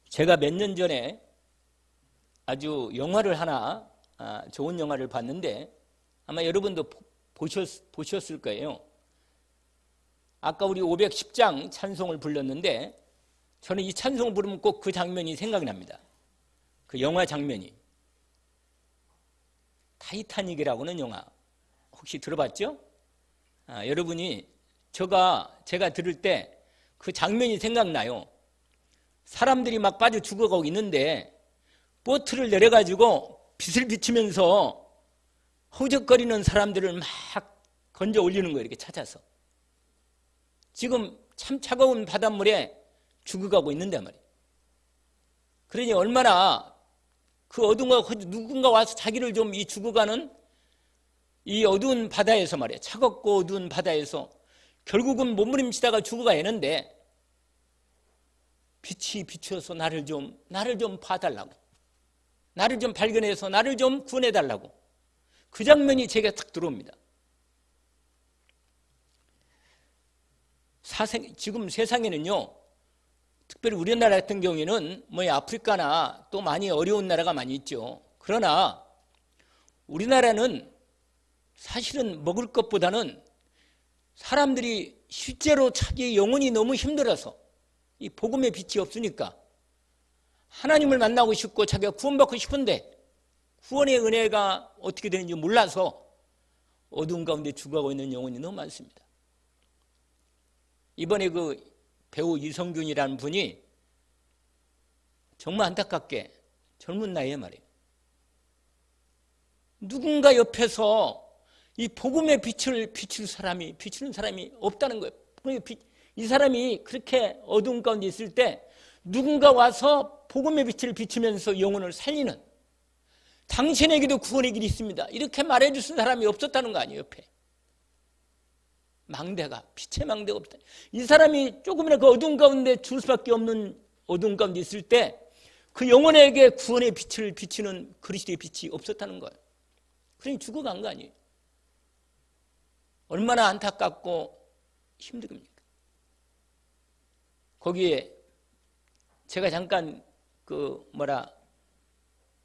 제가 몇 년 전에 아주 영화를 하나, 좋은 영화를 봤는데 아마 여러분도 보셨을 거예요. 아까 우리 510장 찬송을 불렀는데 저는 이 찬송을 부르면 꼭 그 장면이 생각이 납니다. 그 영화 장면이. 타이타닉이라고는 영화 혹시 들어봤죠? 여러분이 제가 들을 때 그 장면이 생각나요. 사람들이 막 빠져 죽어가고 있는데 보트를 내려가지고 빛을 비추면서 허우적거리는 사람들을 막 건져 올리는 거예요. 이렇게 찾아서. 지금 참 차가운 바닷물에 죽어가고 있는데 말이에요. 그러니 얼마나 그 누군가 와서 자기를 좀 이 죽어가는 이 어두운 바다에서 말이에요. 차갑고 어두운 바다에서 결국은 몸부림치다가 죽어가야하는데 빛이 비추어서 나를 좀 봐달라고, 나를 좀 발견해서 나를 좀 구원해달라고, 그 장면이 제게 탁 들어옵니다. 지금 세상에는요, 특별히 우리나라 같은 경우에는 아프리카나 또 많이 어려운 나라가 많이 있죠. 그러나 우리나라는 사실은 먹을 것보다는 사람들이 실제로 자기 영혼이 너무 힘들어서 이 복음의 빛이 없으니까 하나님을 만나고 싶고 자기가 구원받고 싶은데 구원의 은혜가 어떻게 되는지 몰라서 어두운 가운데 죽어가고 있는 영혼이 너무 많습니다. 이번에 그 배우 이성균이라는 분이 정말 안타깝게 젊은 나이에 말이에요. 누군가 옆에서 이 복음의 빛을 비추는 사람이 없다는 거예요. 이 사람이 그렇게 어두운 가운데 있을 때 누군가 와서 복음의 빛을 비추면서 영혼을 살리는, 당신에게도 구원의 길이 있습니다, 이렇게 말해 주신 사람이 없었다는 거 아니에요. 옆에 빛의 망대가 없다. 이 사람이 조금이나 그 어두운 가운데 줄 수밖에 없는 어두운 가운데 있을 때 그 영혼에게 구원의 빛을 비추는 그리스도의 빛이 없었다는 거예요. 그러니 죽어간 거 아니에요. 얼마나 안타깝고 힘듭니까? 거기에 제가 잠깐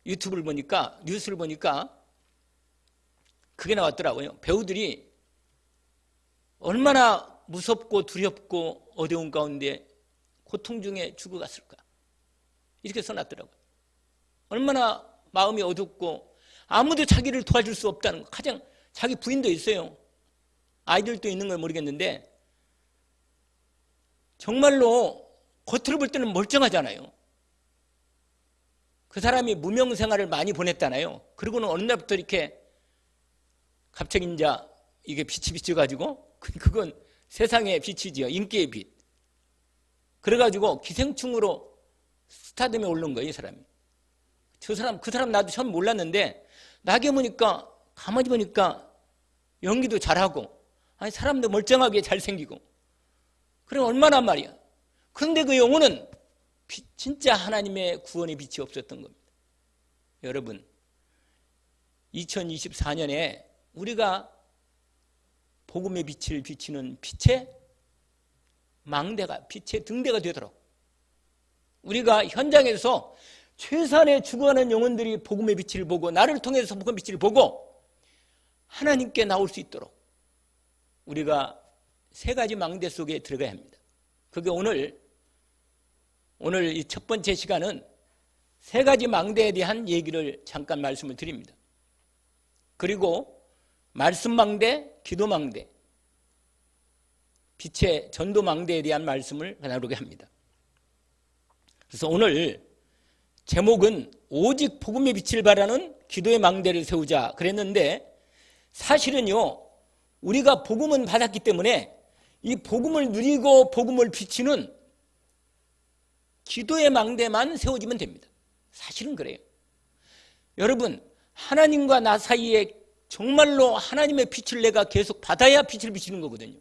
유튜브를 보니까, 뉴스를 보니까 그게 나왔더라고요. 배우들이 얼마나 무섭고 두렵고 어려운 가운데 고통 중에 죽어갔을까, 이렇게 써놨더라고요. 얼마나 마음이 어둡고 아무도 자기를 도와줄 수 없다는 거. 가장 자기 부인도 있어요. 아이들도 있는 걸 모르겠는데 정말로 겉으로 볼 때는 멀쩡하잖아요. 그 사람이 무명 생활을 많이 보냈잖아요. 그리고는 어느 날부터 이렇게 갑자기 이제 이게 빛이 비춰가지고, 그건 세상의 빛이지요. 인기의 빛. 그래가지고 기생충으로 스타덤에 오른 거예요, 이 사람이. 그 사람 나도 처음 몰랐는데 가만히 보니까 연기도 잘하고, 사람도 멀쩡하게 잘생기고, 그럼 얼마나 말이야. 그런데 그 영혼은 진짜 하나님의 구원의 빛이 없었던 겁니다. 여러분, 2024년에 우리가 복음의 빛을 비치는 빛의 망대가, 빛의 등대가 되도록 우리가 현장에서 최선의 죽어가는 영혼들이 복음의 빛을 보고, 나를 통해서 복음의 빛을 보고 하나님께 나올 수 있도록 우리가 세 가지 망대 속에 들어가야 합니다. 그게 오늘 이 첫 번째 시간은 세 가지 망대에 대한 얘기를 잠깐 말씀을 드립니다. 그리고 말씀 망대, 기도 망대, 빛의 전도 망대에 대한 말씀을 나누게 합니다. 그래서 오늘 제목은 오직 복음의 빛을 바라는 기도의 망대를 세우자 그랬는데, 사실은요, 우리가 복음은 받았기 때문에 이 복음을 누리고 복음을 비치는 기도의 망대만 세워지면 됩니다. 사실은 그래요. 여러분, 하나님과 나 사이에 정말로 하나님의 빛을 내가 계속 받아야 빛을 비치는 거거든요.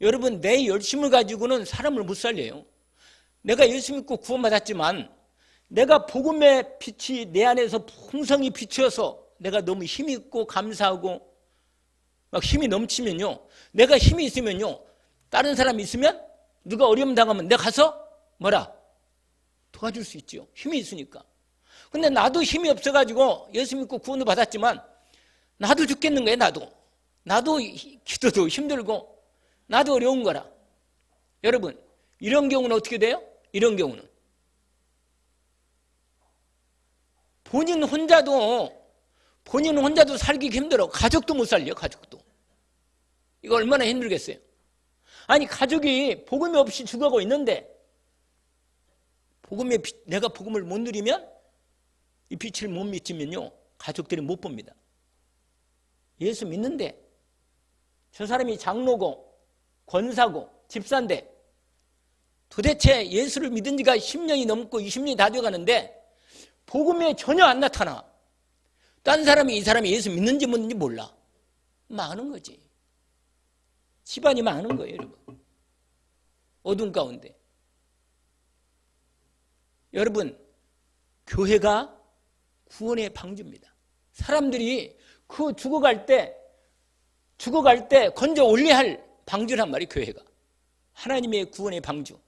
여러분, 내 열심을 가지고는 사람을 못 살려요. 내가 예수 믿고 구원받았지만 내가 복음의 빛이 내 안에서 풍성히 비춰서 내가 너무 힘이 있고 감사하고 막 힘이 넘치면요, 내가 힘이 있으면요, 다른 사람이 있으면 누가 어려움 당하면 내가 가서 도와줄 수 있죠. 힘이 있으니까. 근데 나도 힘이 없어가지고 예수 믿고 구원을 받았지만 나도 죽겠는 거예요. 나도 기도도 힘들고 나도 어려운 거라. 여러분, 이런 경우는 어떻게 돼요? 이런 경우는 본인 혼자도 살기 힘들어. 가족도 못 살려. 가족도. 이거 얼마나 힘들겠어요. 아니, 가족이 복음이 없이 죽어가고 있는데 내가 복음을 못 누리면, 이 빛을 못 미치면요, 가족들이 못 봅니다. 예수 믿는데 저 사람이 장로고 권사고 집사인데 도대체 예수를 믿은 지가 10년이 넘고 20년이 다 돼가는데 복음에 전혀 안 나타나. 딴 사람이 이 사람이 예수 믿는지 못는지 몰라. 망하는 거지. 집안이 망하는 거예요, 여러분. 어둠 가운데. 여러분, 교회가 구원의 방주입니다. 사람들이 그 죽어갈 때 건져 올려야 할 방주란 말이에요, 교회가. 하나님의 구원의 방주.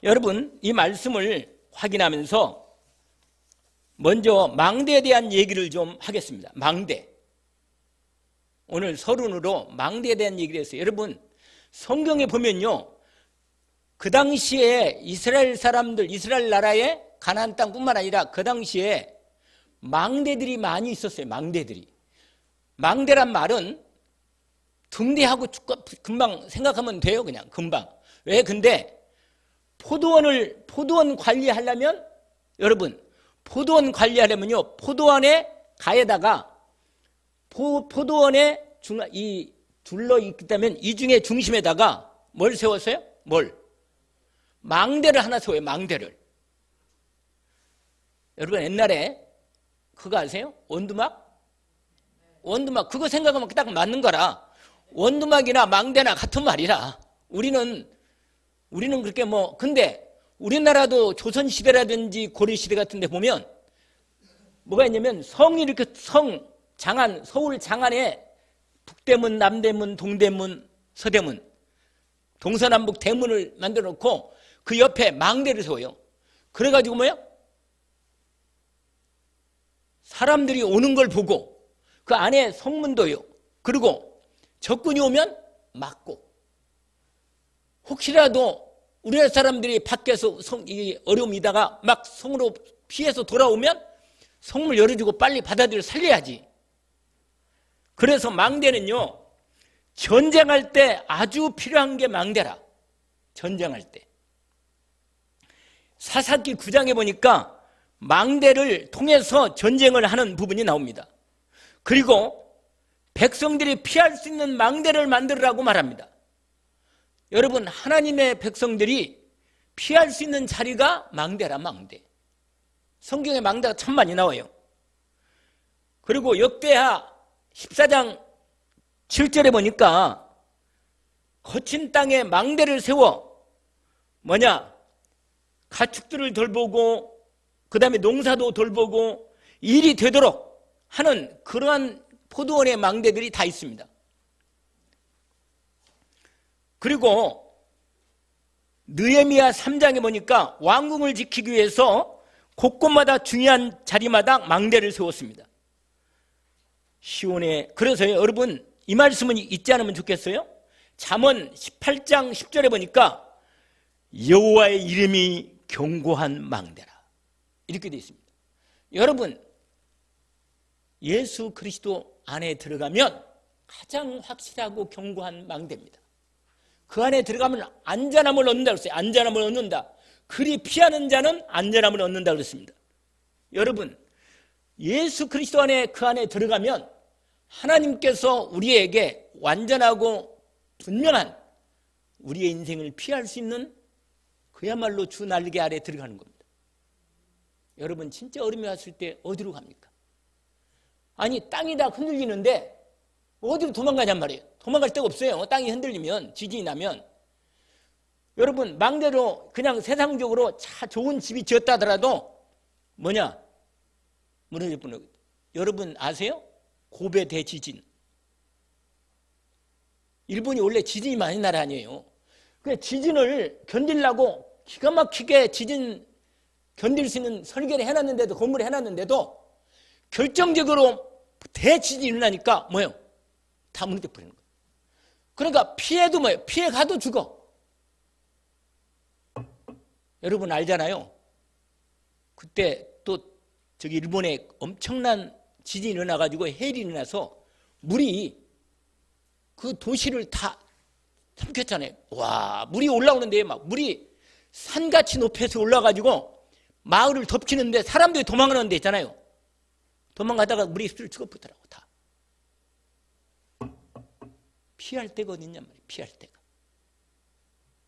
여러분, 이 말씀을 확인하면서 먼저 망대에 대한 얘기를 좀 하겠습니다. 망대. 오늘 서론으로 망대에 대한 얘기를 했어요. 여러분, 성경에 보면요, 그 당시에 이스라엘 사람들, 이스라엘 나라의 가나안 땅뿐만 아니라 그 당시에 망대들이 많이 있었어요. 망대란 말은 등대하고 금방 생각하면 돼요. 그냥 금방. 왜? 근데 포도원 관리하려면, 여러분, 포도원 관리하려면요, 포도원에 가에다가 포도원에 이 둘러 있다면 이 중에 중심에다가 뭘 세웠어요? 망대를 하나 세워요. 망대를. 여러분, 옛날에 그거 아세요? 원두막 그거 생각하면 딱 맞는 거라. 원두막이나 망대나 같은 말이라. 우리는 그렇게 근데 우리나라도 조선시대라든지 고려시대 같은 데 보면 뭐가 있냐면 서울 장안에 북대문, 남대문, 동대문, 서대문, 동서남북 대문을 만들어 놓고 그 옆에 망대를 세워요. 그래가지고 사람들이 오는 걸 보고 그 안에 성문도요. 그리고 적군이 오면 막고, 혹시라도 우리나라 사람들이 밖에서 어려움이다가 막 성으로 피해서 돌아오면 성문을 열어주고 빨리 받아들여 살려야지. 그래서 망대는요, 전쟁할 때 아주 필요한 게 망대라. 전쟁할 때. 사사기 9장에 보니까 망대를 통해서 전쟁을 하는 부분이 나옵니다. 그리고 백성들이 피할 수 있는 망대를 만들으라고 말합니다. 여러분, 하나님의 백성들이 피할 수 있는 자리가 망대라. 망대. 성경에 망대가 참 많이 나와요. 그리고 역대하 14장 7절에 보니까 거친 땅에 망대를 세워 가축들을 돌보고 그 다음에 농사도 돌보고 일이 되도록 하는 그러한 포도원의 망대들이 다 있습니다. 그리고 느헤미야 3장에 보니까 왕궁을 지키기 위해서 곳곳마다 중요한 자리마다 망대를 세웠습니다. 시온에. 그래서 여러분, 이 말씀은 잊지 않으면 좋겠어요. 잠언 18장 10절에 보니까 여호와의 이름이 견고한 망대라, 이렇게 되어 있습니다. 여러분, 예수 그리스도 안에 들어가면 가장 확실하고 견고한 망대입니다. 그 안에 들어가면 안전함을 얻는다 그랬어요. 안전함을 얻는다. 그리 피하는 자는 안전함을 얻는다 그랬습니다. 여러분, 예수 그리스도 안에 그 안에 들어가면 하나님께서 우리에게 완전하고 분명한 우리의 인생을 피할 수 있는 그야말로 주 날개 아래 들어가는 겁니다. 여러분, 진짜 어려움이 왔을 때 어디로 갑니까? 아니, 땅이 다 흔들리는데 어디로 도망가냔 말이에요. 도망갈 데가 없어요. 땅이 흔들리면, 지진이 나면. 여러분, 망대로 그냥 세상적으로 좋은 집이 지었다 하더라도 무너질 뿐이에요. 여러분 아세요? 고베 대지진. 일본이 원래 지진이 많은 나라 아니에요. 그 지진을 견디려고 기가 막히게 지진 견딜 수 있는 설계를 해놨는데도, 건물을 해놨는데도 결정적으로 대지진이 일어나니까 뭐예요? 다 무너져 버리는 거예요. 그러니까 피해도 뭐예요? 피해 가도 죽어. 여러분 알잖아요. 그때 또 저기 일본에 엄청난 지진이 일어나가지고 해일이 일어나서 물이 그 도시를 다 삼켰잖아요. 와, 물이 올라오는데 막 물이 산같이 높이서 올라가지고 마을을 덮치는데 사람들이 도망가는 데 있잖아요. 도망가다가 물이 술을 죽어버리더라고 다. 피할 데가 어딨냔 말이에요. 피할 데가.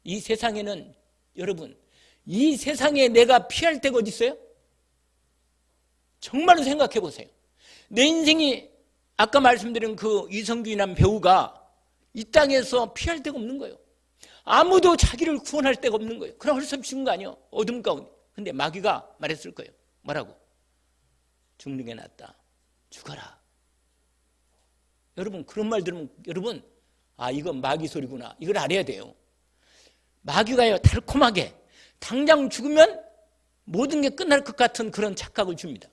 이 세상에는 여러분, 이 세상에 내가 피할 데가 어디 있어요? 정말로 생각해 보세요. 내 인생이 아까 말씀드린 그 이성균이라는 배우가 이 땅에서 피할 데가 없는 거예요. 아무도 자기를 구원할 데가 없는 거예요. 그럼 헐섭 죽은 거 아니에요. 어둠 가운데. 근데 마귀가 말했을 거예요. 뭐라고? 죽는 게 낫다. 죽어라. 여러분 그런 말 들으면 여러분 이건 마귀 소리구나. 이걸 알아야 돼요. 마귀가요 달콤하게 당장 죽으면 모든 게 끝날 것 같은 그런 착각을 줍니다.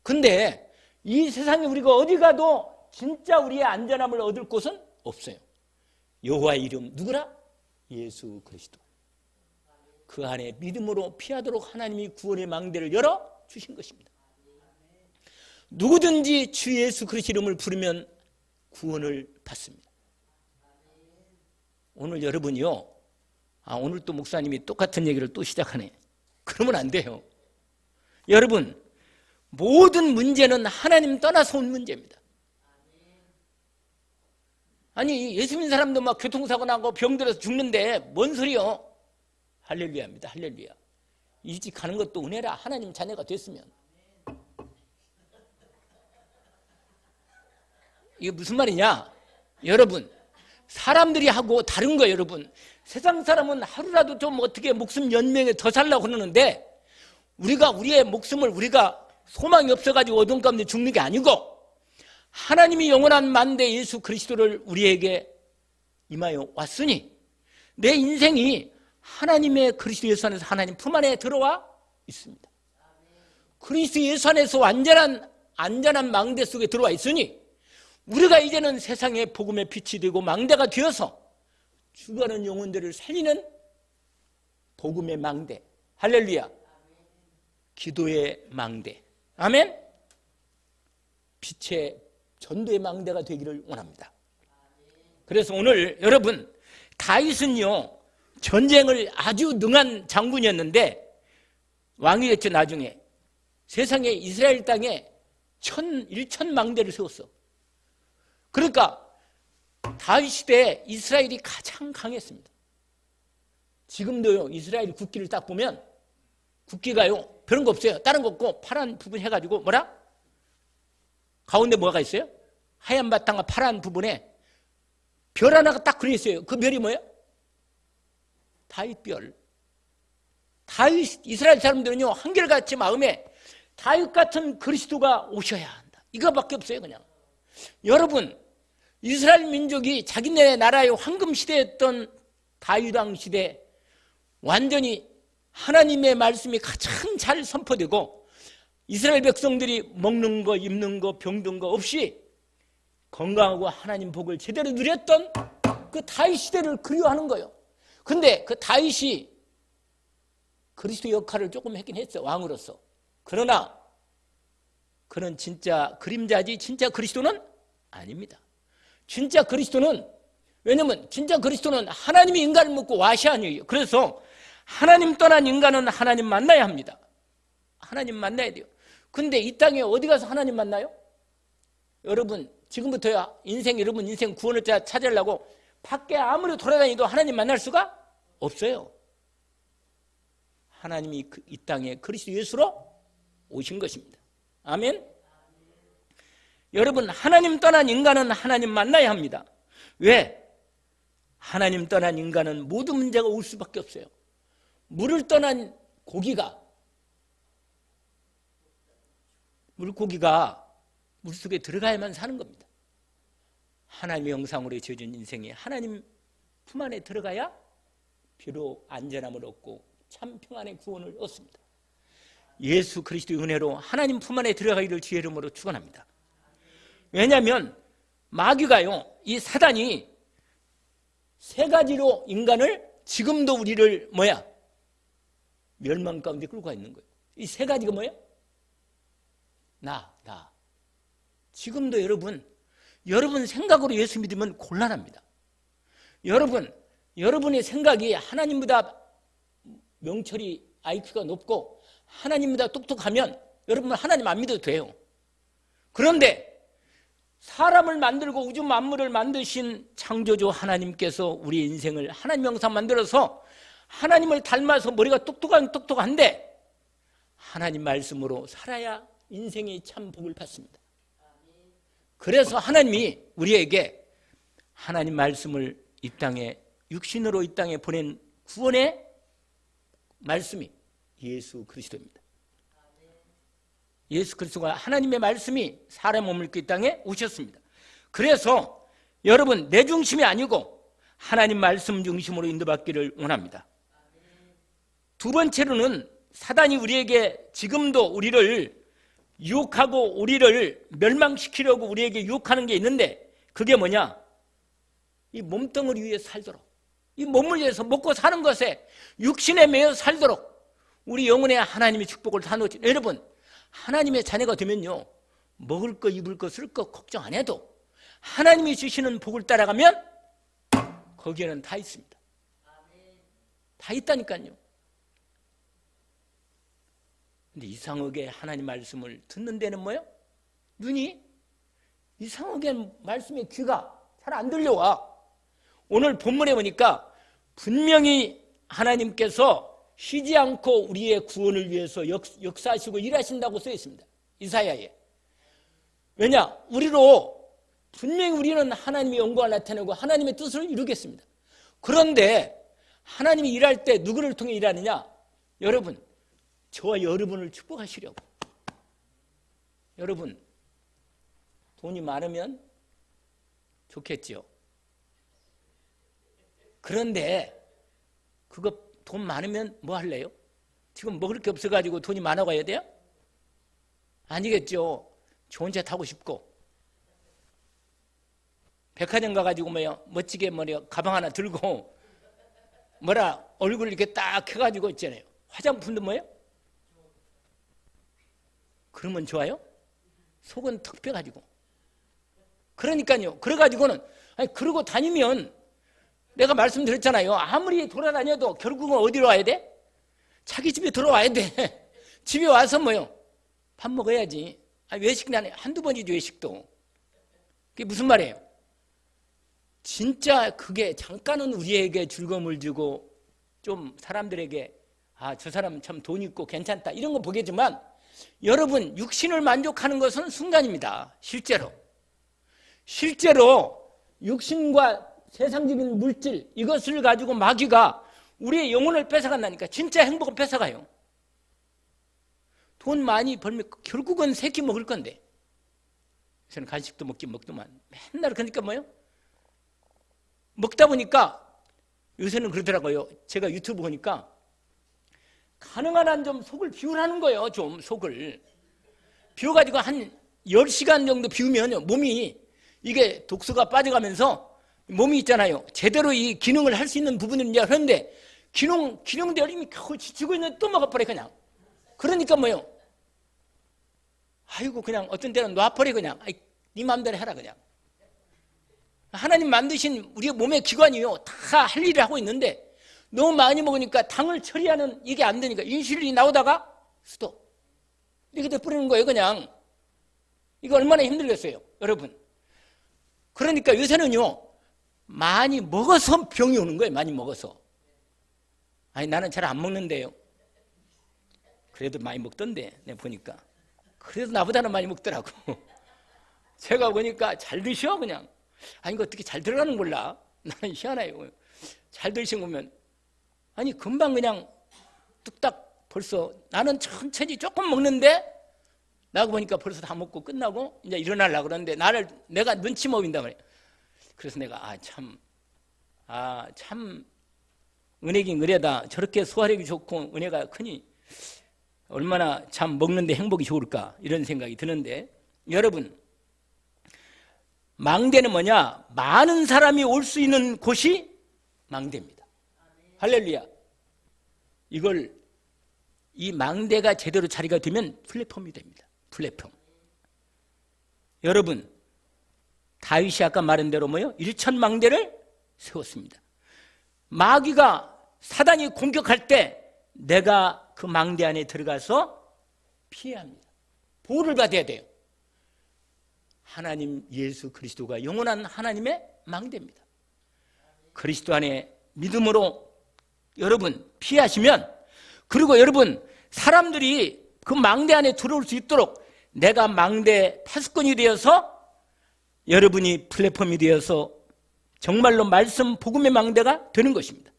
근데 이 세상에 우리가 어디 가도 진짜 우리의 안전함을 얻을 곳은 없어요. 여호와의 이름 누구라? 예수 그리스도. 그 안에 믿음으로 피하도록 하나님이 구원의 망대를 열어주신 것입니다. 누구든지 주 예수 그리스도 이름을 부르면 구원을 받습니다. 오늘 여러분이요. 오늘 또 목사님이 똑같은 얘기를 또 시작하네. 그러면 안 돼요. 여러분 모든 문제는 하나님 떠나서 온 문제입니다. 아니 예수 믿는 사람도 막 교통사고 나고 병들어서 죽는데 뭔 소리요? 할렐루야입니다. 할렐루야. 일찍 가는 것도 은혜라. 하나님 자녀가 됐으면. 이게 무슨 말이냐? 여러분 사람들이 하고 다른 거예요. 여러분 세상 사람은 하루라도 좀 어떻게 목숨 연명에 더 살라고 그러는데 우리가 우리의 목숨을 우리가 소망이 없어가지고 어둠 가운데 죽는 게 아니고 하나님이 영원한 만대 예수 그리스도를 우리에게 임하여 왔으니 내 인생이 하나님의 그리스도 예수 안에서 하나님 품 안에 들어와 있습니다. 그리스도 예수 안에서 안전한 망대 속에 들어와 있으니 우리가 이제는 세상의 복음의 빛이 되고 망대가 되어서 죽어가는 영혼들을 살리는 복음의 망대. 할렐루야. 기도의 망대. 아멘. 빛의 전도의 망대가 되기를 원합니다. 그래서 오늘 여러분 다윗은요 전쟁을 아주 능한 장군이었는데 왕이 됐죠. 나중에 세상에 이스라엘 땅에 1,000망대를 세웠어. 그러니까 다윗 시대에 이스라엘이 가장 강했습니다. 지금도요 이스라엘 국기를 딱 보면 국기가요 별은 거 없어요. 다른 거 없고 파란 부분 해가지고 뭐라? 가운데 뭐가 있어요? 하얀 바탕과 파란 부분에 별 하나가 딱 그려 있어요. 그 별이 뭐예요? 다윗별. 다윗 이스라엘 사람들은요 한결같이 마음에 다윗 같은 그리스도가 오셔야 한다. 이거밖에 없어요. 그냥. 여러분 이스라엘 민족이 자기네 나라의 황금 시대였던 다윗 왕 시대 완전히 하나님의 말씀이 가장 잘 선포되고 이스라엘 백성들이 먹는 거 입는 거 병든 거 없이 건강하고 하나님 복을 제대로 누렸던 그 다윗 시대를 그리워하는 거예요. 근데 그 다윗이 그리스도 역할을 조금 했긴 했어. 왕으로서. 그러나 그는 진짜 그림자지 진짜 그리스도는 아닙니다. 진짜 그리스도는 왜냐면 진짜 그리스도는 하나님이 인간을 묻고 와시아니에요. 그래서 하나님 떠난 인간은 하나님 만나야 합니다. 하나님 만나야 돼요. 근데 이 땅에 어디 가서 하나님 만나요? 여러분 지금부터야 여러분 인생 구원을 찾으려고 밖에 아무리 돌아다니도 하나님 만날 수가 없어요. 하나님이 이 땅에 그리스도 예수로 오신 것입니다. 아멘. 여러분 하나님 떠난 인간은 하나님 만나야 합니다. 왜? 하나님 떠난 인간은 모든 문제가 올 수밖에 없어요. 물을 떠난 물고기가 물속에 들어가야만 사는 겁니다. 하나님의 형상으로 지어진 인생이 하나님 품 안에 들어가야 비로 안전함을 얻고 참 평안의 구원을 얻습니다. 예수 그리스도의 은혜로 하나님 품 안에 들어가기를 주의 이름으로 축원합니다. 왜냐하면 마귀가요, 이 사단이 세 가지로 인간을 지금도 우리를 멸망 가운데 끌고 가 있는 거예요. 이 세 가지가 뭐예요? 나. 지금도 여러분 생각으로 예수 믿으면 곤란합니다. 여러분의 생각이 하나님보다 명철이 IQ가 높고 하나님보다 똑똑하면 여러분은 하나님 안 믿어도 돼요. 그런데 사람을 만들고 우주 만물을 만드신 창조주 하나님께서 우리 인생을 하나님 형상 만들어서 하나님을 닮아서 머리가 똑똑한데 하나님 말씀으로 살아야 인생의 참 복을 받습니다. 그래서 하나님이 우리에게 하나님 말씀을 이 땅에 육신으로 이 땅에 보낸 구원의 말씀이 예수 그리스도입니다. 예수 그리스도가 하나님의 말씀이 사람 몸을 입고 이 땅에 오셨습니다. 그래서 여러분 내 중심이 아니고 하나님 말씀 중심으로 인도받기를 원합니다. 두 번째로는 사단이 우리에게 지금도 우리를 유혹하고 우리를 멸망시키려고 우리에게 유혹하는 게 있는데 그게 뭐냐? 이 몸뚱어리 위에 살도록, 이 몸을 위해서 먹고 사는 것에 육신에 매여 살도록 우리 영혼에 하나님의 축복을 다 놓지. 여러분 하나님의 자녀가 되면요, 먹을 거 입을 거 쓸 거 걱정 안 해도 하나님이 주시는 복을 따라가면 거기에는 다 있습니다. 다 있다니까요. 근데 이상하게 하나님 말씀을 듣는 데는 뭐예요? 눈이 이상하게 말씀의 귀가 잘 안 들려와. 오늘 본문에 보니까 분명히 하나님께서 쉬지 않고 우리의 구원을 위해서 역사하시고 일하신다고 써 있습니다. 이사야에. 왜냐? 분명히 우리는 하나님의 영광을 나타내고 하나님의 뜻을 이루겠습니다. 그런데 하나님이 일할 때 누구를 통해 일하느냐? 여러분, 저와 여러분을 축복하시려고. 여러분, 돈이 많으면 좋겠지요. 그런데 그거 돈 많으면 뭐 할래요? 지금 먹을 게 없어가지고 돈이 많아 가야 돼요? 아니겠죠. 좋은 차 타고 싶고 백화점 가가지고 멋지게 가방 하나 들고 얼굴 이렇게 딱 해가지고 있잖아요. 화장품도 그러면 좋아요? 속은 턱 빼가지고. 그러니까요. 그래가지고는 그러고 다니면 내가 말씀드렸잖아요. 아무리 돌아다녀도 결국은 어디로 와야 돼? 자기 집에 들어와야 돼. 집에 와서 밥 먹어야지. 외식은 한두 번이지 외식도. 그게 무슨 말이에요? 진짜 그게 잠깐은 우리에게 즐거움을 주고 좀 사람들에게 저 사람 참 돈 있고 괜찮다 이런 거 보겠지만 여러분 육신을 만족하는 것은 순간입니다. 실제로 육신과 세상적인 물질 이것을 가지고 마귀가 우리의 영혼을 뺏어간다니까. 진짜 행복을 뺏어가요. 돈 많이 벌면 결국은 새끼 먹을 건데 요새는 간식도 먹더만 맨날. 그러니까 먹다 보니까 요새는 그러더라고요. 제가 유튜브 보니까 가능한 한 좀 속을 비우라는 거예요. 좀 속을 비워가지고 한 10시간 정도 비우면 몸이 이게 독소가 빠져가면서 몸이 있잖아요. 제대로 이 기능을 할 수 있는 부분은 이제 그런데 기능도 열심히 겨우 지치고 있는데 또 먹어버려 그냥. 그러니까 아이고 그냥 어떤 때는 놔버려 그냥. 네 마음대로 해라 그냥. 하나님 만드신 우리 몸의 기관이요 다 할 일을 하고 있는데 너무 많이 먹으니까 당을 처리하는 이게 안 되니까 인슐린이 나오다가 스톱 이렇게 뿌리는 거예요 그냥. 이거 얼마나 힘들겠어요 여러분. 그러니까 요새는요 많이 먹어서 병이 오는 거예요. 많이 먹어서. 나는 잘 안 먹는데요. 그래도 많이 먹던데 내가 보니까. 그래도 나보다는 많이 먹더라고. 제가 보니까 잘 드셔 그냥. 이거 어떻게 잘 들어가는 몰라. 나는 희한해요. 잘 드신 거면 금방 그냥 뚝딱 벌써. 나는 천천히 조금 먹는데 나하고 보니까 벌써 다 먹고 끝나고 이제 일어나려고 그러는데 내가 눈치 먹인단 말이에요. 그래서 내가 참 은혜긴 은혜다. 저렇게 소화력이 좋고 은혜가 크니 얼마나 참 먹는데 행복이 좋을까 이런 생각이 드는데, 여러분, 망대는 뭐냐? 많은 사람이 올 수 있는 곳이 망대입니다. 할렐루야. 이 망대가 제대로 자리가 되면 플랫폼이 됩니다. 플랫폼. 여러분, 다윗이 아까 말한 대로 뭐요? 일천망대를 세웠습니다. 마귀가, 사단이 공격할 때 내가 그 망대 안에 들어가서 피해야 합니다. 보호를 받아야 돼요. 하나님 예수 그리스도가 영원한 하나님의 망대입니다. 그리스도 안에 믿음으로 여러분 피하시면, 그리고 여러분 사람들이 그 망대 안에 들어올 수 있도록 내가 망대 파수꾼이 되어서, 여러분이 플랫폼이 되어서 정말로 말씀 복음의 망대가 되는 것입니다.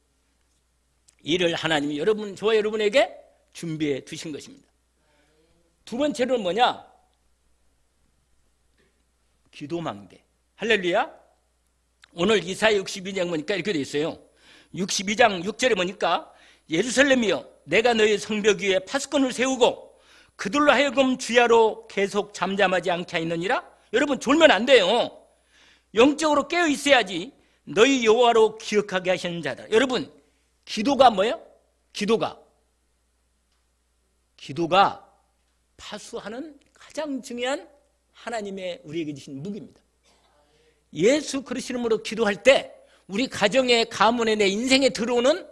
이를 하나님이 저와 여러분에게 준비해 두신 것입니다. 두 번째로는 뭐냐? 기도망대. 할렐루야. 오늘 이사야 62장 보니까 이렇게 되어 있어요. 62장 6절에 보니까 예루살렘이여 내가 너희 성벽 위에 파수꾼을 세우고 그들로 하여금 주야로 계속 잠잠하지 않게 하느니라. 여러분 졸면 안 돼요. 영적으로 깨어 있어야지 너희 여호와로 기억하게 하시는 자다. 여러분 기도가 뭐예요? 기도가 파수하는 가장 중요한 하나님의 우리에게 주신 무기입니다. 예수 그리스도 이름으로 기도할 때 우리 가정에, 가문에, 내 인생에 들어오는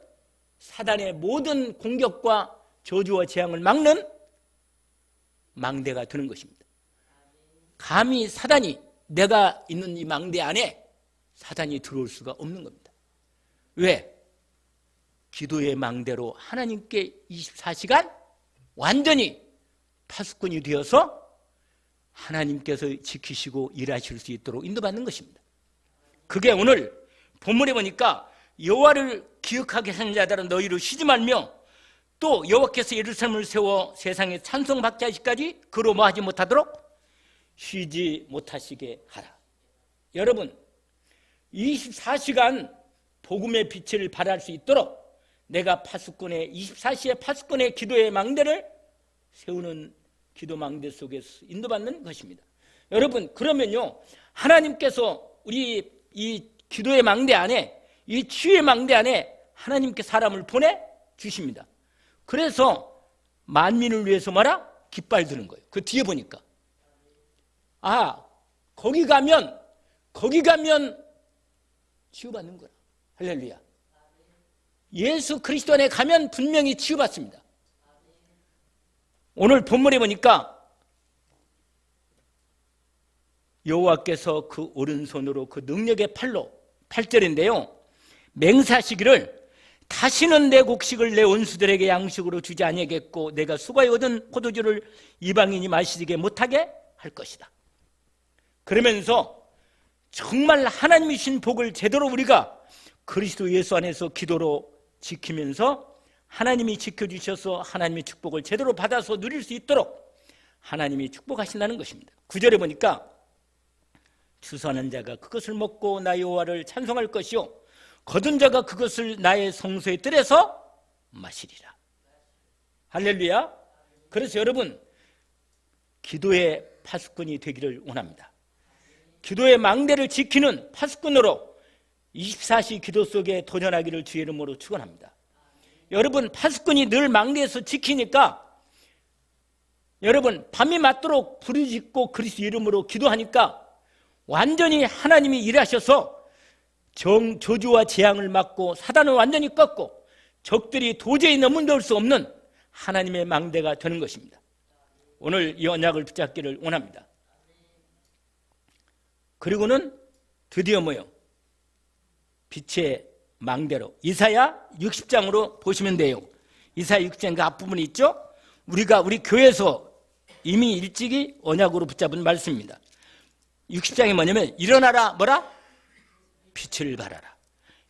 사단의 모든 공격과 저주와 재앙을 막는 망대가 되는 것입니다. 감히 사단이, 내가 있는 이 망대 안에 사단이 들어올 수가 없는 겁니다. 왜? 기도의 망대로 하나님께 24시간 완전히 파수꾼이 되어서 하나님께서 지키시고 일하실 수 있도록 인도받는 것입니다. 그게 오늘 본문에 보니까 여호와를 기억하게 하는 자들은 너희로 쉬지 말며 또 여호와께서 예루살렘을 세워 세상에 찬송받게 하시기까지 그로 뭐하지 못하도록 쉬지 못하시게 하라. 여러분 24시간 복음의 빛을 발할 수 있도록 내가 24시의 파수꾼의 기도의 망대를 세우는 기도 망대 속에서 인도받는 것입니다. 여러분 그러면요 하나님께서 우리 이 기도의 망대 안에, 이 치유의 망대 안에 하나님께 사람을 보내주십니다. 그래서 만민을 위해서 뭐라? 깃발 드는 거예요. 그 뒤에 보니까 거기 가면 치유받는 거야. 할렐루야. 예수 그리스도 안에 가면 분명히 치유받습니다. 오늘 본문에 보니까 여호와께서 그 오른손으로 그 능력의 팔로 8절인데요 맹사시기를 다시는 내 곡식을 내 원수들에게 양식으로 주지 아니하겠고 내가 수고하여 얻은 포도주를 이방인이 마시게 못하게 할 것이다. 그러면서 정말 하나님이 주신 복을 제대로 우리가 그리스도 예수 안에서 기도로 지키면서 하나님이 지켜주셔서 하나님의 축복을 제대로 받아서 누릴 수 있도록 하나님이 축복하신다는 것입니다. 9절에 보니까 추수하는 자가 그것을 먹고 나 여호와를 찬송할 것이요 거둔 자가 그것을 나의 성소의 뜰에서 마시리라. 할렐루야. 그래서 여러분 기도의 파수꾼이 되기를 원합니다. 기도의 망대를 지키는 파수꾼으로 24시 기도 속에 도전하기를 주의 이름으로 축원합니다. 여러분 파수꾼이 늘 망대에서 지키니까 여러분 밤이 맞도록 부르짖고 그리스도 이름으로 기도하니까 완전히 하나님이 일하셔서 저주와 재앙을 막고 사단을 완전히 꺾고 적들이 도저히 넘어올 수 없는 하나님의 망대가 되는 것입니다. 오늘 이 언약을 붙잡기를 원합니다. 그리고는 드디어 뭐요? 빛의 망대로 이사야 60장으로 보시면 돼요. 이사야 60장 그 앞부분이 있죠? 우리 교회에서 이미 일찍이 언약으로 붙잡은 말씀입니다. 60장이 뭐냐면 일어나라 뭐라? 빛을 발하라.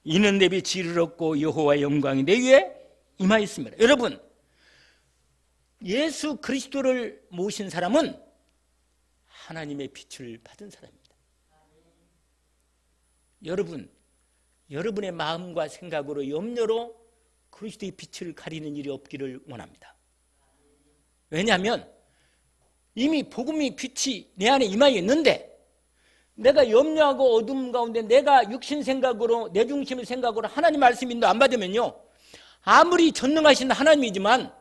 이는 내 빛이 이르렀고 여호와의 영광이 내 위에 임하였습니다. 여러분 예수 그리스도를 모신 사람은 하나님의 빛을 받은 사람입니다. 여러분의 마음과 생각으로 염려로 그리스도의 빛을 가리는 일이 없기를 원합니다. 왜냐하면 이미 복음의 빛이 내 안에 임하여 있는데 내가 염려하고 어둠 가운데 내가 육신 생각으로 내 중심의 생각으로 하나님 말씀 인도 안 받으면요, 아무리 전능하신 하나님이지만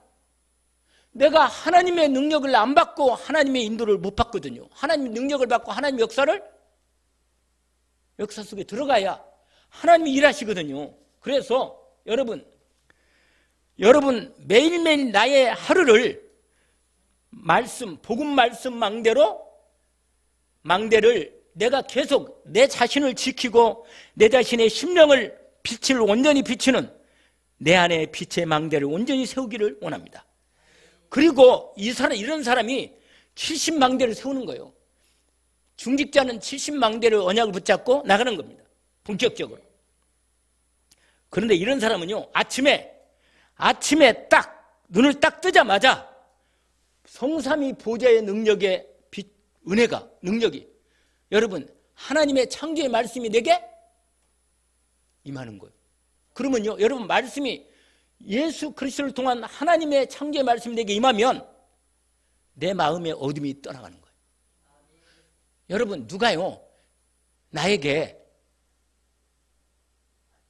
내가 하나님의 능력을 안 받고 하나님의 인도를 못 받거든요. 하나님의 능력을 받고 하나님의 역사 속에 들어가야 하나님이 일하시거든요. 그래서 여러분 매일매일 나의 하루를 복음 말씀 망대를 내가 계속 내 자신을 지키고 내 자신의 심령을 빛을 온전히 비추는 내 안에 빛의 망대를 온전히 세우기를 원합니다. 그리고 이런 사람이 70망대를 세우는 거예요. 중직자는 70망대를 언약을 붙잡고 나가는 겁니다. 본격적으로. 그런데 이런 사람은요, 아침에 딱 눈을 딱 뜨자마자 성삼위 보좌의 능력의 능력이 여러분 하나님의 창조의 말씀이 내게 임하는 거예요. 그러면요, 여러분 말씀이 예수 그리스도를 통한 하나님의 창조의 말씀이 내게 임하면 내 마음의 어둠이 떠나가는 거예요. 여러분 누가요 나에게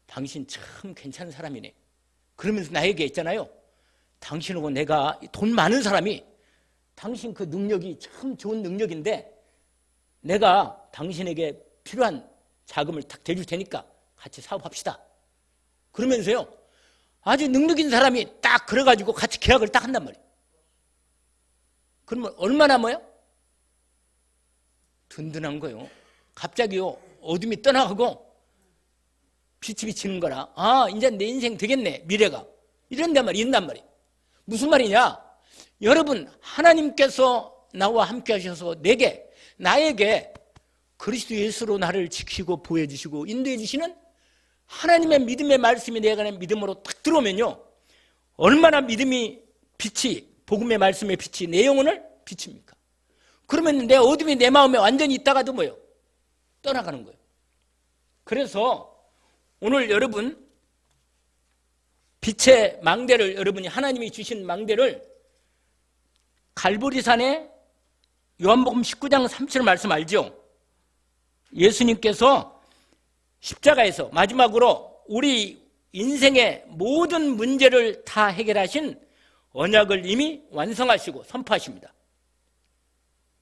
당신 참 괜찮은 사람이네 그러면서 나에게 있잖아요, 당신하고 내가 돈 많은 사람이 당신 그 능력이 참 좋은 능력인데 내가 당신에게 필요한 자금을 탁 대줄 테니까 같이 사업합시다. 그러면서요 아주 능력 있는 사람이 딱 그래가지고 같이 계약을 딱 한단 말이에요. 그러면 얼마나 든든한 거예요. 갑자기요 어둠이 떠나가고 빛이 비치는 거라, 이제 내 인생 되겠네, 미래가 이런단 말이에요. 무슨 말이냐, 여러분 하나님께서 나와 함께 하셔서 나에게 그리스도 예수로 나를 지키고 보호해주시고 인도해주시는 하나님의 믿음의 말씀이 내 안에 믿음으로 딱 들어오면요, 얼마나 빛이 복음의 말씀의 빛이 내 영혼을 비춥니까? 그러면 내 어둠이 내 마음에 완전히 있다가도 떠나가는 거예요. 그래서 오늘 여러분 빛의 망대를, 여러분이 하나님이 주신 망대를 갈보리산에 요한복음 19장 37절 말씀 알죠? 예수님께서 십자가에서 마지막으로 우리 인생의 모든 문제를 다 해결하신 언약을 이미 완성하시고 선포하십니다.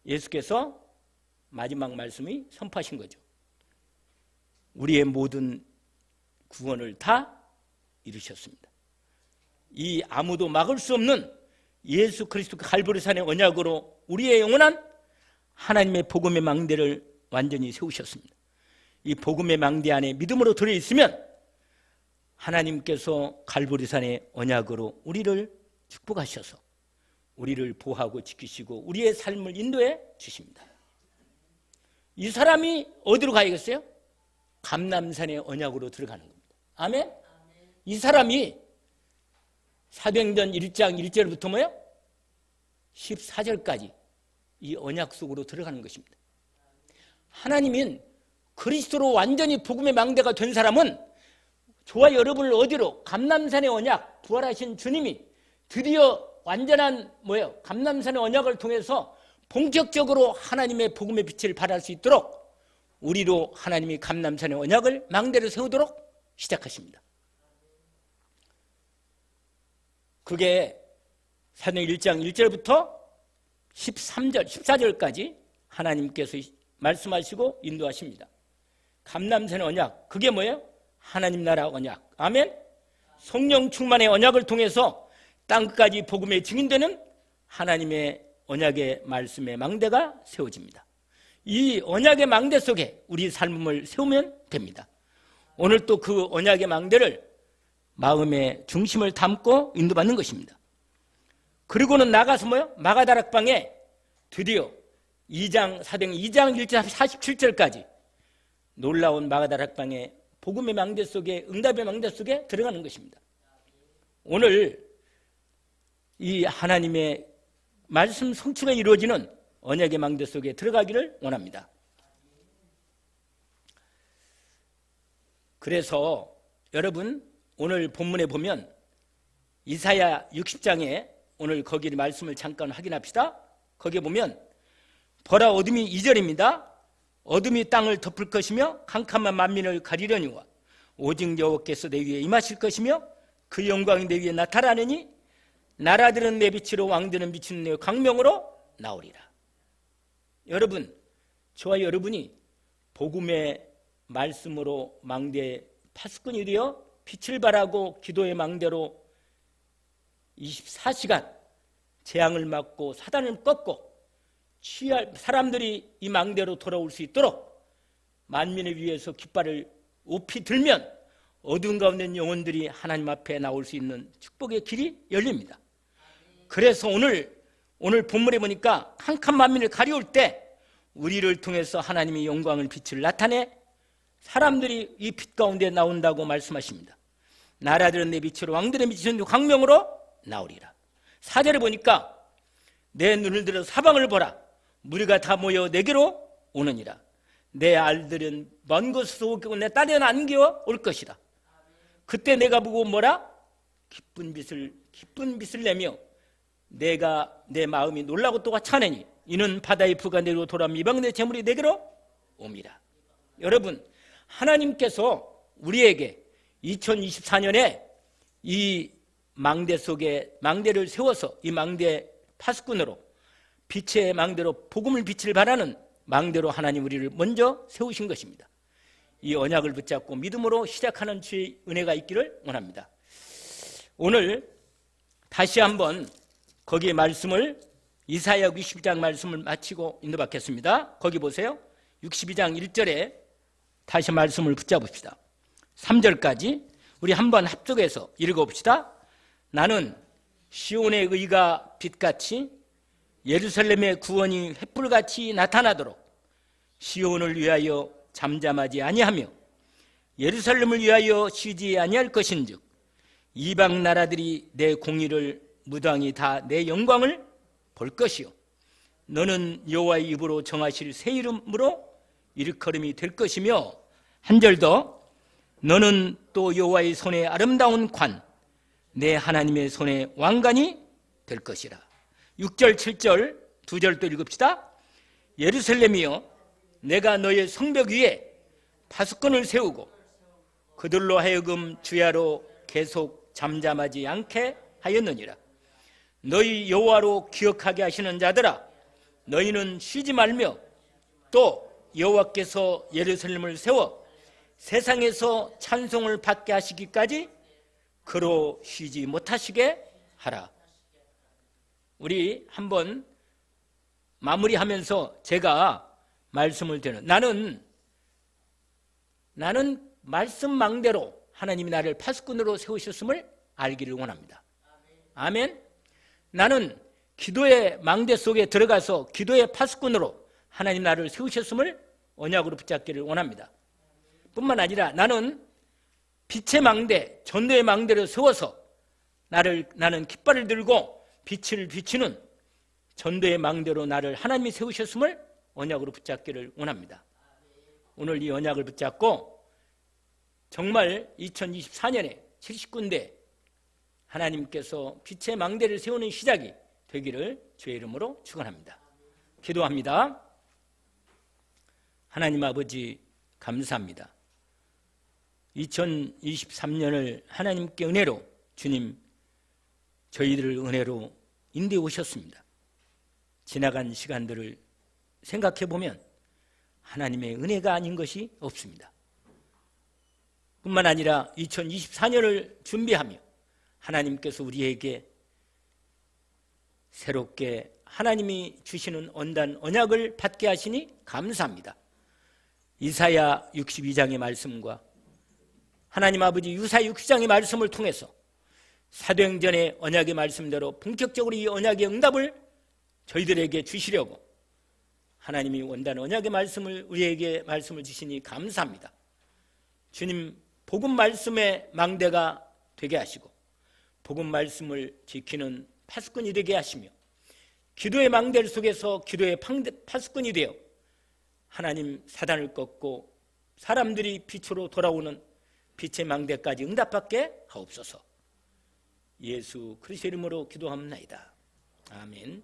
예수께서 마지막 말씀이 선포하신 거죠. 우리의 모든 구원을 다 이루셨습니다. 이 아무도 막을 수 없는 예수 그리스도 갈보리산의 언약으로 우리의 영원한 하나님의 복음의 망대를 완전히 세우셨습니다. 이 복음의 망대 안에 믿음으로 들어있으면 하나님께서 갈보리산의 언약으로 우리를 축복하셔서 우리를 보호하고 지키시고 우리의 삶을 인도해 주십니다. 이 사람이 어디로 가야겠어요? 감람산의 언약으로 들어가는 겁니다. 아멘? 이 사람이 사도행전 1장 1절부터 14절까지 이 언약 속으로 들어가는 것입니다. 하나님은 그리스도로 완전히 복음의 망대가 된 사람은 저와 여러분을 어디로? 감람산의 언약, 부활하신 주님이 드디어 완전한 감람산의 언약을 통해서 본격적으로 하나님의 복음의 빛을 발할 수 있도록 우리로 하나님이 감람산의 언약을 망대를 세우도록 시작하십니다. 그게 사도행전 1장 1절부터 13절, 14절까지 하나님께서 말씀하시고 인도하십니다. 감람산의 언약, 그게 뭐예요? 하나님 나라 언약. 아멘? 성령 충만의 언약을 통해서 땅끝까지 복음의 증인되는 하나님의 언약의 말씀의 망대가 세워집니다. 이 언약의 망대 속에 우리 삶을 세우면 됩니다. 오늘 또 그 언약의 망대를 마음의 중심을 담고 인도받는 것입니다. 그리고는 나가서 마가다락방에 드디어 사도행전 2장 1절 47절까지 놀라운 마가다락방에 복음의 망대 속에, 응답의 망대 속에 들어가는 것입니다. 오늘 이 하나님의 말씀 성취가 이루어지는 언약의 망대 속에 들어가기를 원합니다. 그래서 여러분 오늘 본문에 보면 이사야 60장에 오늘 거기 말씀을 잠깐 확인합시다. 거기에 보면 보라 어둠이 2절입니다. 어둠이 땅을 덮을 것이며 캄캄한 만민을 가리려니와 오직 여호와께서 내 위에 임하실 것이며 그 영광이 내 위에 나타나느니 나라들은 내 빛으로 왕들은 비추는 내 광명으로 나오리라. 여러분, 저와 여러분이 복음의 말씀으로 망대의 파수꾼이 되어 빛을 발하고 기도의 망대로 24시간 재앙을 막고 사단을 꺾고 취할 사람들이 이 망대로 돌아올 수 있도록 만민을 위해서 깃발을 높이 들면 어두운 가운데 있는 영혼들이 하나님 앞에 나올 수 있는 축복의 길이 열립니다. 그래서 오늘 본문에 보니까 캄캄한 만민을 가리울 때 우리를 통해서 하나님의 영광을 빛을 나타내 사람들이 이 빛 가운데 나온다고 말씀하십니다. 나라들은 내 빛으로 왕들의 빛은 광명으로 나오리라. 4절에 보니까 내 눈을 들어 사방을 보라. 무리가 다 모여 내게로 오느니라. 내 알들은 먼 곳에서 오고 내 딸에는 안겨 올 것이다. 그때 내가 보고 뭐라? 기쁜 빛을 내며 내가 내 마음이 놀라고 또한 차내니 이는 바다의 부가 내리고 돌아오면 이방인의 재물이 내게로 옵니다. 여러분, 하나님께서 우리에게 2024년에 이 망대 속에 망대를 세워서 이 망대 파수꾼으로 빛의 망대로 복음을 빛을 발하는 망대로 하나님 우리를 먼저 세우신 것입니다. 이 언약을 붙잡고 믿음으로 시작하는 주의 은혜가 있기를 원합니다. 오늘 다시 한번 거기에 말씀을 이사야 62장 말씀을 마치고 인도받겠습니다. 거기 보세요. 62장 1절에 다시 말씀을 붙잡읍시다. 3절까지 우리 한번 합독해서 읽어봅시다. 나는 시온의 의가 빛같이 예루살렘의 구원이 횃불같이 나타나도록 시온을 위하여 잠잠하지 아니하며 예루살렘을 위하여 쉬지 아니할 것인즉 이방 나라들이 내 공의를 무당이 다 내 영광을 볼 것이요 너는 여호와의 입으로 정하실 새 이름으로 일컬음이 될 것이며 한 절 더 너는 또 여호와의 손에 아름다운 관 내 하나님의 손에 왕관이 될 것이라. 6절 7절 두 절 또 읽읍시다. 예루살렘이여 내가 너의 성벽 위에 파수꾼을 세우고 그들로 하여금 주야로 계속 잠잠하지 않게 하였느니라. 너희 여호와로 기억하게 하시는 자들아 너희는 쉬지 말며 또 여호와께서 예루살렘을 세워 세상에서 찬송을 받게 하시기까지 그로 쉬지 못하시게 하라. 우리 한번 마무리하면서 제가 말씀을 드리는 나는 말씀 망대로 하나님이 나를 파수꾼으로 세우셨음을 알기를 원합니다. 아멘. 나는 기도의 망대 속에 들어가서 기도의 파수꾼으로 하나님 나를 세우셨음을 언약으로 붙잡기를 원합니다. 뿐만 아니라 나는 빛의 망대, 전도의 망대를 세워서 나는 깃발을 들고 빛을 비추는 전도의 망대로 나를 하나님이 세우셨음을 언약으로 붙잡기를 원합니다. 오늘 이 언약을 붙잡고 정말 2024년에 70군데 하나님께서 빛의 망대를 세우는 시작이 되기를 주의 이름으로 축원합니다. 기도합니다. 하나님 아버지 감사합니다. 2023년을 하나님께 은혜로 주님 저희들을 은혜로 인도해 오셨습니다. 지나간 시간들을 생각해 보면 하나님의 은혜가 아닌 것이 없습니다. 뿐만 아니라 2024년을 준비하며 하나님께서 우리에게 새롭게 하나님이 주시는 언단 언약을 받게 하시니 감사합니다. 이사야 62장의 말씀과 하나님 아버지 유사 60장의 말씀을 통해서 사도행전의 언약의 말씀대로 본격적으로 이 언약의 응답을 저희들에게 주시려고 하나님이 원단 언약의 말씀을 우리에게 말씀을 주시니 감사합니다. 주님 복음 말씀의 망대가 되게 하시고 복음 말씀을 지키는 파수꾼이 되게 하시며 기도의 망대 속에서 기도의 파수꾼이 되어 하나님 사단을 꺾고 사람들이 빛으로 돌아오는 빛의 망대까지 응답받게 하옵소서. 예수 그리스도 이름으로 기도합나이다. 아멘.